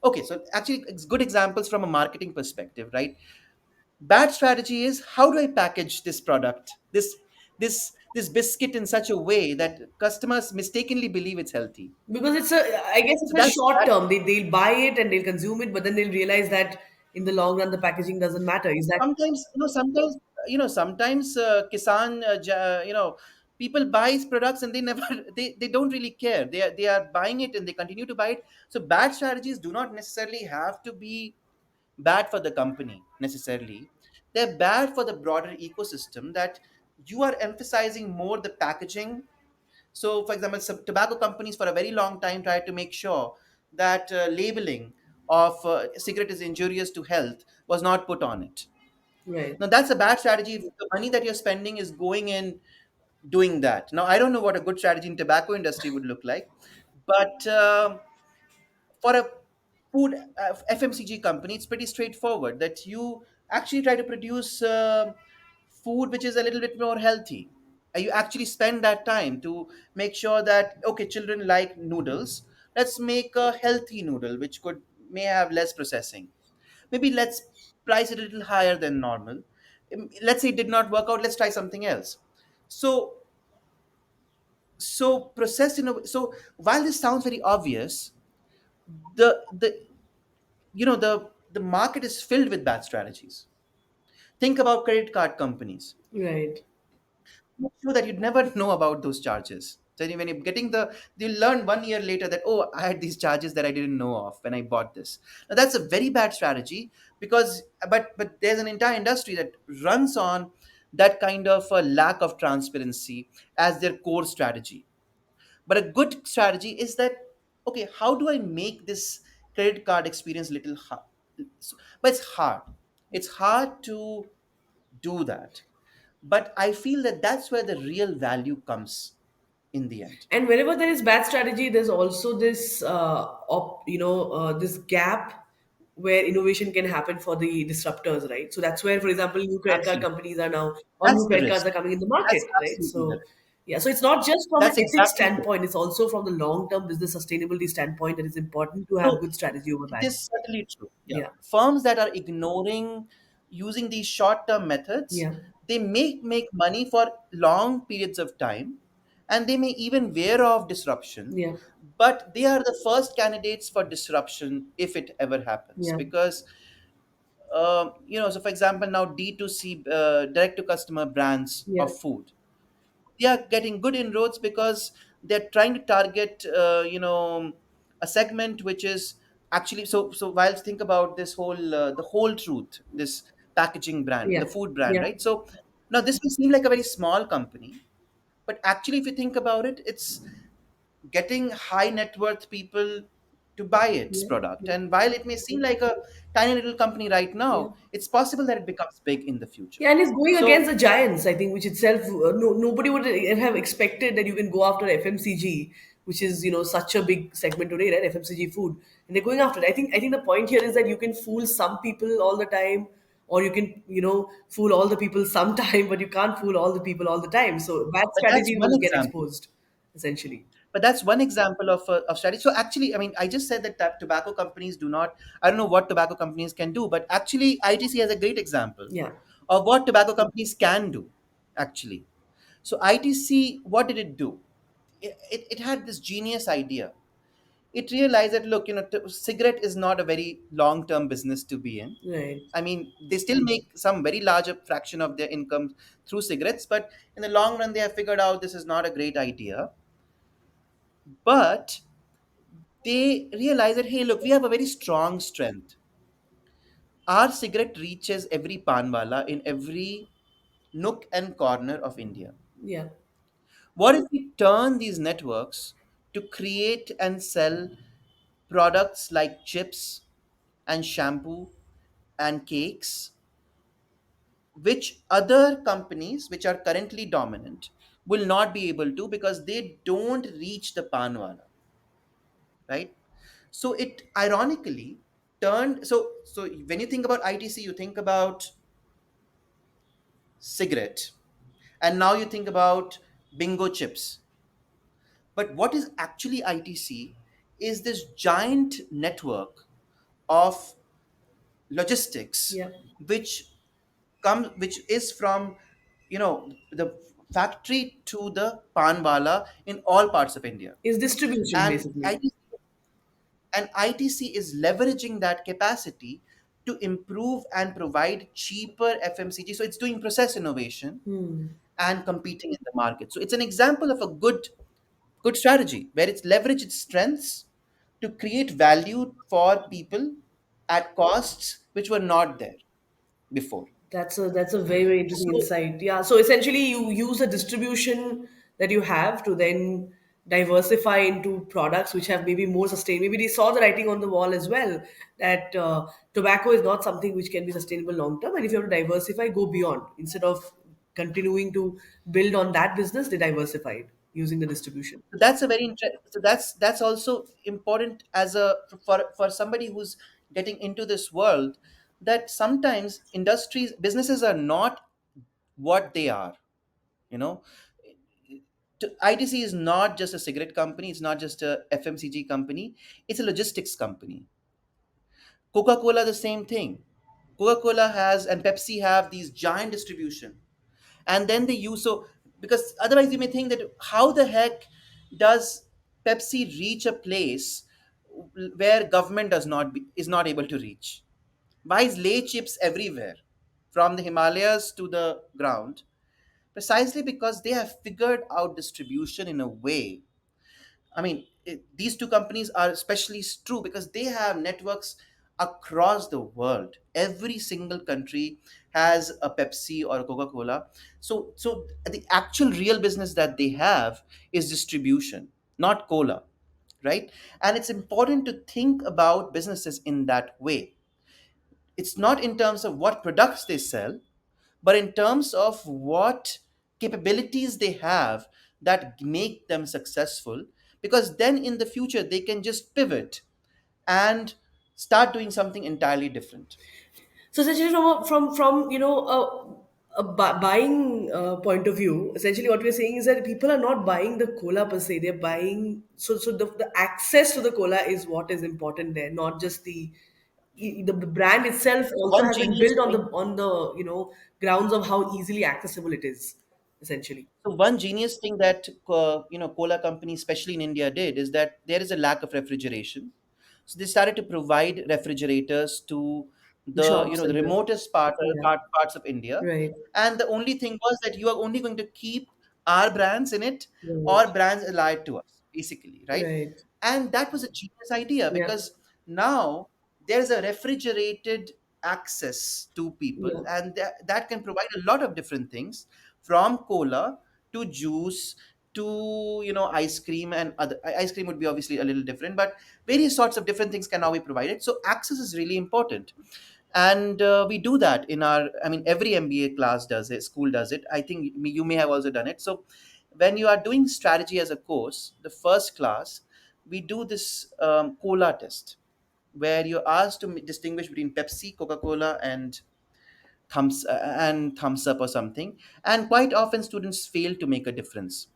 Okay, so actually, it's good examples from a marketing perspective, right? Bad strategy is, how do I package this product, this biscuit, in such a way that customers mistakenly believe it's healthy? Because it's a, I guess So it's a that's short that. term. They'll buy it and they'll consume it, but then they'll realize that in the long run the packaging doesn't matter. Is that Sometimes kisan people buys products and they never they don't really care. They are buying it and they continue to buy it. So bad strategies do not necessarily have to be bad for the company necessarily. They're bad for the broader ecosystem, that you are emphasizing more the packaging. So, for example, some tobacco companies for a very long time tried to make sure that labeling of cigarette is injurious to health was not put on it. right? Now, that's a bad strategy if the money that you're spending is going in doing that. Now, I don't know what a good strategy in tobacco industry would look like, but for a food FMCG company, it's pretty straightforward that you actually try to produce food which is a little bit more healthy. You actually spend that time to make sure that, okay, children like noodles. Let's make a healthy noodle which could may have less processing. Maybe let's price it a little higher than normal. Let's say it did not work out. Let's try something else. So so while this sounds very obvious, the the market is filled with bad strategies. Think about credit card companies. Right. Make sure that you'd never know about those charges. So when you're getting you learn 1 year later that, oh, I had these charges that I didn't know of when I bought this. Now that's a very bad strategy, because but there's an entire industry that runs on that kind of a lack of transparency as their core strategy. But a good strategy is that, okay, how do I make this credit card experience little hard? But it's hard. It's hard to do that. But I feel that that's where the real value comes in the end. And whenever there is bad strategy, there's also this, this gap where innovation can happen for the disruptors, right? So that's where, for example, new credit card Absolutely. companies are now, or That's new the credit cards risk. are coming in the That's market, right? absolutely the So, risk. yeah, so it's not just from an That's ethics exactly the risk. standpoint; it's also from the long-term business sustainability standpoint that it's important to have So good strategy over it time. is certainly true. Yeah. Yeah, Firms that are ignoring using these short-term methods, yeah, they make money for long periods of time, and they may even wear off disruption, yeah, but they are the first candidates for disruption if it ever happens. yeah, Because so for example, now D2C, direct to customer brands yeah, of food, they are getting good inroads because they're trying to target a segment which is actually, so while think about this whole the whole truth, this packaging brand, the yeah, food brand, yeah, right? So now this may seem like a very small company, but actually if you think about it, it's getting high net worth people to buy its yeah, product. yeah, And while it may seem like a tiny little company right yeah. now, it's possible that it becomes big in the future. Yeah, and it's going against So the giants, I think, which itself, nobody would have expected that you can go after FMCG which is such a big segment today, right? FMCG food, and they're going after it. I think the point here is that you can fool some people all the time, or you can fool all the people sometime, but you can't fool all the people all the time. So bad But that's strategies one will get example. exposed, essentially. But that's one example of strategy. So actually, I mean, I just said that tobacco companies do not. I don't know what tobacco companies can do, but actually, ITC has a great example Yeah, of what tobacco companies can do. Actually, so ITC, what did it do? It had this genius idea. It realized that look, cigarette is not a very long term business to be in. right. I mean, they still make some very larger fraction of their income through cigarettes, but in the long run, they have figured out this is not a great idea. But they realize that hey, look, we have a very strong strength. Our cigarette reaches every panwala in every nook and corner of India. Yeah, What if we turn these networks to create and sell products like chips and shampoo and cakes, which other companies which are currently dominant will not be able to because they don't reach the panwala, right? So it ironically turned, so when you think about ITC, you think about cigarette, and now you think about bingo chips. But what is actually ITC is this giant network of logistics yeah. which which is from the factory to the panwala in all parts of India. Is distribution And basically. ITC is leveraging that capacity to improve and provide cheaper FMCG. So it's doing process innovation and competing in the market. So it's an example of a good strategy where it's leveraged its strengths to create value for people at costs which were not there before. That's a very, very interesting So insight. Yeah. So essentially, you use a distribution that you have to then diversify into products which have maybe more sustain. Maybe they saw the writing on the wall as well that tobacco is not something which can be sustainable long term, and if you have to diversify, go beyond. Instead of continuing to build on that business, they diversified using the distribution. so that's a very so that's also important as a for somebody who's getting into this world, that sometimes industries businesses are not what they are, you know. ITC is not just a cigarette company, it's not just a FMCG company, it's a logistics company. Coca-Cola the same thing. Coca-Cola has and Pepsi have these giant distribution, and then they use, so because otherwise you may think that how the heck does Pepsi reach a place where government is not able to reach? Why is lay chips everywhere from the Himalayas to the ground? Precisely because they have figured out distribution in a way. I mean, these two companies are especially true because they have networks across the world. Every single country has a Pepsi or a Coca-Cola. So the actual real business that they have is distribution, not cola, right? And it's important to think about businesses in that way. It's not in terms of what products they sell, but in terms of what capabilities they have that make them successful, because then in the future they can just pivot and start doing something entirely different. So essentially, from buying point of view, essentially what we're saying is that people are not buying the cola per se. They're buying, so the access to the cola is what is important there, not just the brand itself So also one has been genius built on the thing grounds of how easily accessible it is, essentially. So one genius thing that cola companies, especially in India, did is that there is a lack of refrigeration. So they started to provide refrigerators to The the shops the and the remotest yeah, parts of India, right, and the only thing was that you are only going to keep our brands in it or right, brands allied to us, basically, right? right, And that was a genius idea yeah, because now there's a refrigerated access to people, yeah, and that can provide a lot of different things, from cola to juice to ice cream, and other ice cream would be obviously a little different, but various sorts of different things can now be provided. So access is really important, and we do that in our, I mean, every MBA class does it, school does it. I think you may have also done it. So when you are doing strategy as a course, the first class, we do this cola test, where you're asked to distinguish between Pepsi, Coca Cola, and thumbs up or something. And quite often students fail to make a difference.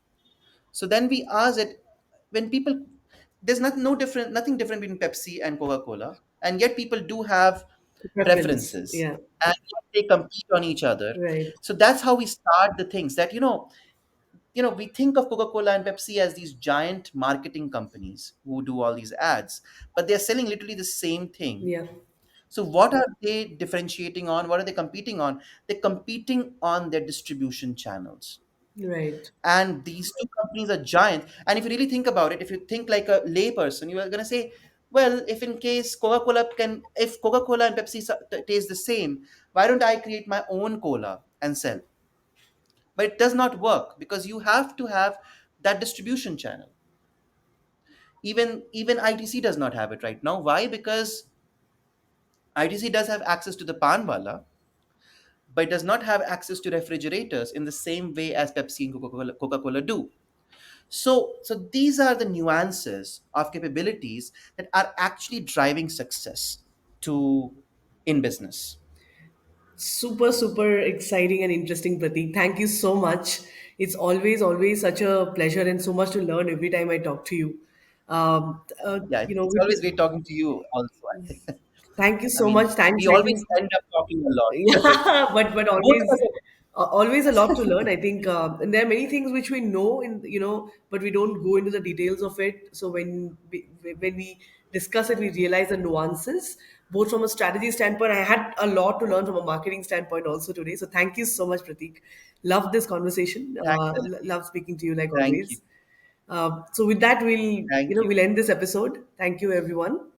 So then we ask it, when people, there's nothing different between Pepsi and Coca Cola, and yet people do have Preference. preferences, Yeah. and they compete on each other. Right. So that's how we start the things, that we think of Coca Cola and Pepsi as these giant marketing companies who do all these ads, but they're selling literally the same thing. Yeah. So what are they differentiating on? What are they competing on? They're competing on their distribution channels. Right. And these two companies are giant. And if you really think about it, if you think like a layperson, you are going to say, well, if in case if Coca-Cola and Pepsi taste the same, why don't I create my own cola and sell? But it does not work, because you have to have that distribution channel. Even ITC does not have it right now. Why? Because ITC does have access to the panwala, but it does not have access to refrigerators in the same way as Pepsi and Coca-Cola do. So these are the nuances of capabilities that are actually driving success to in business. Super, super exciting and interesting, Pratik. Thank you so much. It's always such a pleasure and so much to learn every time I talk to you. Yeah, it's With always great talking to you also, I think. thank you I so mean, much. Thank, we thank always you. end up talking a lot. Yeah, but Both of always us. always a lot to learn. I think, and there are many things which we know, but we don't go into the details of it. So when we discuss it, we realize the nuances, both from a strategy standpoint. I had a lot to learn from a marketing standpoint also today. So thank you so much, Pratik. Love this conversation. Thanks, Ellen. Love speaking to you like Thank you. always. So with that, Thank you. we'll end this episode. Thank you, everyone.